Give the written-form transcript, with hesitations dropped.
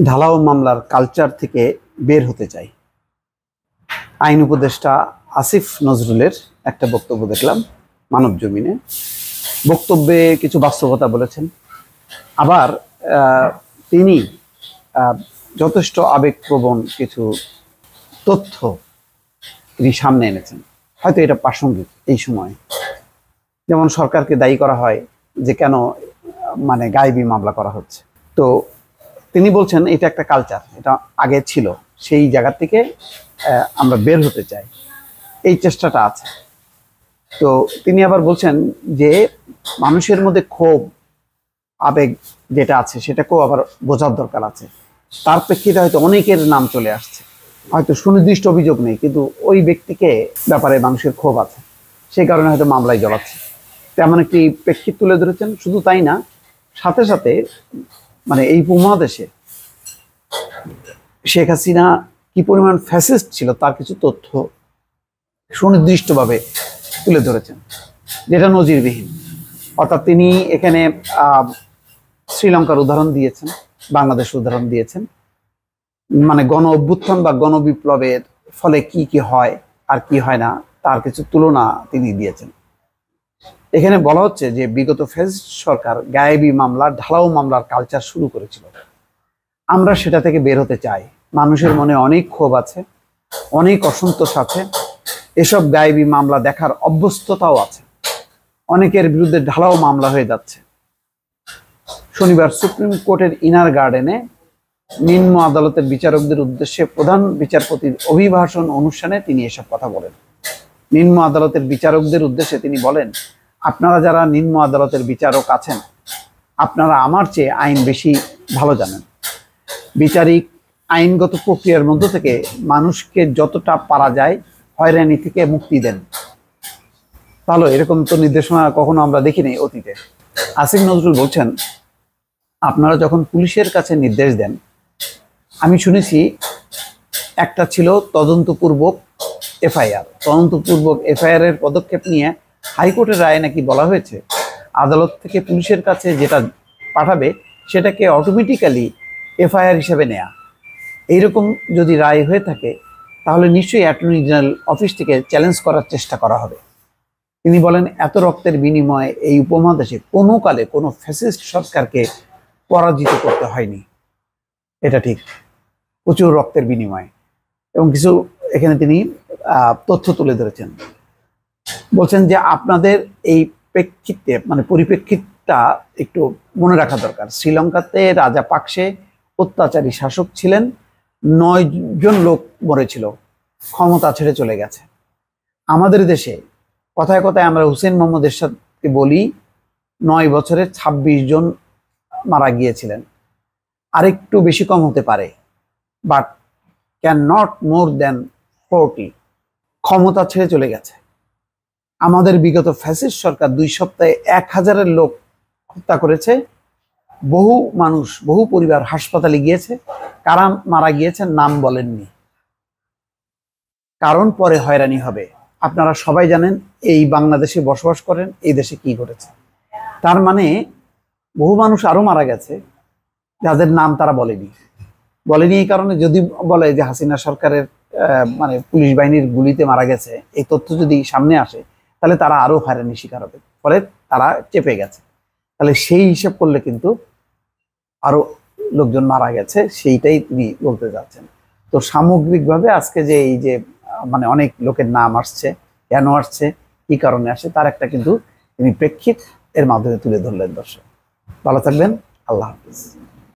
ঢালাও মামলার কালচার থেকে বের হতে চাই। আইন উপদেষ্টা আসিফ নজরুলের একটা বক্তব্য দেখলাম মানব জমিনে। বক্তব্যে কিছু বাস্তবতা বলেছেন, আবার তিনি যথেষ্ট আবেগপ্রবণ কিছু তথ্য তিনি সামনে এনেছেন। হয়তো এটা প্রাসঙ্গিক এই সময়। যেমন সরকারকে দায়ী করা হয় যে কেন গায়েবী মামলা করা হচ্ছে। তো তিনি বলছেন এটা একটা কালচার, এটা আগে ছিল, সেই জায়গা থেকে আমরা বের হতে চাই, এই চেষ্টাটা আছে। তো তিনি আবার বলছেন যে মানুষের মধ্যে ক্ষোভ আবেগ যেটা আছে সেটাকেও আবার বোঝার দরকার আছে। তার প্রেক্ষিতে হয়তো অনেকের নাম চলে আসছে, হয়তো সুনির্দিষ্ট অভিযোগ নেই, কিন্তু ওই ব্যক্তিকে ব্যাপারে মানুষের ক্ষোভ আছে, সেই কারণে হয়তো মামলায় জড়াচ্ছে, তেমন একটি প্রেক্ষিত তুলে ধরেছেন। শুধু তাই না, সাথে সাথে এই উপমহাদেশে শেখ হাসিনা কি পরিমাণ ফ্যাসিস্ট ছিল তার কিছু তথ্য সুনির্দিষ্টভাবে তুলে ধরেছেন, যেটা নজিরবিহীন। অর্থাৎ তিনি এখানে শ্রীলঙ্কার উদাহরণ দিয়েছেন, বাংলাদেশ উদাহরণ দিয়েছেন, গণ অভ্যুত্থান বা গণবিপ্লবের ফলে কি কি হয় আর কি হয় না তার কিছু তুলনা তিনি দিয়েছেন। এখানে বলা হচ্ছে যে বিগত ফ্যাসিস্ট সরকার গায়েবী মামলা, ঢালাও মামলার কালচার শুরু করেছিল। আমরা সেটা থেকে বের হতে চাই। মানুষের মনে অনেক ক্ষোভ আছে, অনেক অসন্তোষ আছে, এসব গায়েবী মামলা দেখার অভ্যস্ততাও আছে, অনেকের বিরুদ্ধে ঢালাও মামলা হয়ে যাচ্ছে। শনিবার সুপ্রিম কোর্টের ইনার গার্ডেনে নিম্ন আদালতের বিচারকদের উদ্দেশ্যে প্রধান বিচারপতির অভিভাষণ অনুষ্ঠানে তিনি এসব কথা বলেন। নিম্ন আদালতের বিচারকদের উদ্দেশ্যে তিনি বলেন, আপনারা যারা নিম্ন আদালতের বিচারক আছেন, আপনারা আমার চেয়ে আইন বেশি ভালো জানেন। বিচারিক আইনগত প্রক্রিয়ার মধ্য থেকে মানুষকে যতটা পারা যায় হয়রানি থেকে মুক্তি দেন। ভালো, এরকম তো নির্দেশনা কখনো আমরা দেখিনি অতীতে। আসিফ নজরুল বলছেন, আপনারা যখন পুলিশের কাছে নির্দেশ দেন, আমি শুনেছি একটা ছিল তদন্তপূর্বক এফআইআর। তদন্তপূর্বক এফআইআর এর পদক্ষেপ নিয়ে হাইকোর্টের রায়ে নাকি বলা হয়েছে আদালত থেকে পুলিশের কাছে যেটা পাঠাবে সেটাকে অটোমেটিক্যালি এফআইআর হিসেবে নেয়া। এইরকম যদি রায় হয়ে থাকে তাহলে নিশ্চয়ই অ্যাটর্নি জেনারেল অফিস থেকে চ্যালেঞ্জ করার চেষ্টা করা হবে। তিনি বলেন, এত রক্তের বিনিময়ে এই উপমহাদেশে কোনো কালে কোনো ফ্যাসিস্ট সরকারকে পরাজিত করতে হয়নি। এটা ঠিক, প্রচুর রক্তের বিনিময়ে। এবং কিছু এখানে তিনি তথ্য তুলে ধরেছেন। বলছেন যে আপনাদের এই প্রেক্ষিতে পরিপ্রেক্ষিতটা একটু মনে রাখা দরকার। শ্রীলঙ্কাতে রাজা পাকসে অত্যাচারী শাসক ছিলেন, 9 জন লোক মরেছিল, ক্ষমতা ছেড়ে চলে গেছে। আমাদের দেশে কথায় কথায় আমরা হুসেন মোহাম্মদ এরশাদকে বলি 9 বছরে 26 জন মারা গিয়েছিলেন। আরেকটু বেশি কম হতে পারে, বাট ক্যান নট মোর দেন 40। ক্ষমতা ছেড়ে চলে গেছে। আমাদের বিগত ফ্যাসিস্ট সরকার 2 সপ্তাহে 1000-এর লোক হত্যা করেছে। বহু মানুষ, বহু পরিবার হাসপাতালে গিয়েছে। কারা মারা গিয়েছেন নাম বলেননি, কারণ পরে হয়রানি হবে। আপনারা সবাই জানেন এই বাংলাদেশে বসবাস করেন, এই দেশে কি ঘটেছে। তার বহু মানুষ আরো মারা গেছে যাদের নাম তারা বলেনি। এই কারণে যদি বলে যে হাসিনা সরকারের পুলিশ বাহিনীর গুলিতে মারা গেছে, এই তথ্য যদি সামনে আসে তাহলে তারা আরো হয়রানির শিকার হবে, ফলে তারা চেপে গেছে। তাহলে সেই হিসাব করলে কিন্তু আরো লোকজন মারা গেছে, সেইটাই তিনি বলতে যাচ্ছেন। তো সামগ্রিকভাবে আজকে যে এই যে অনেক লোকের নাম আসছে, কেন আসছে, কি কারণে আসে, তার একটা কিন্তু তিনি প্রেক্ষিত এর মাধ্যমে তুলে ধরলেন। দর্শক ভালো থাকবেন, আল্লাহ হাফিজ।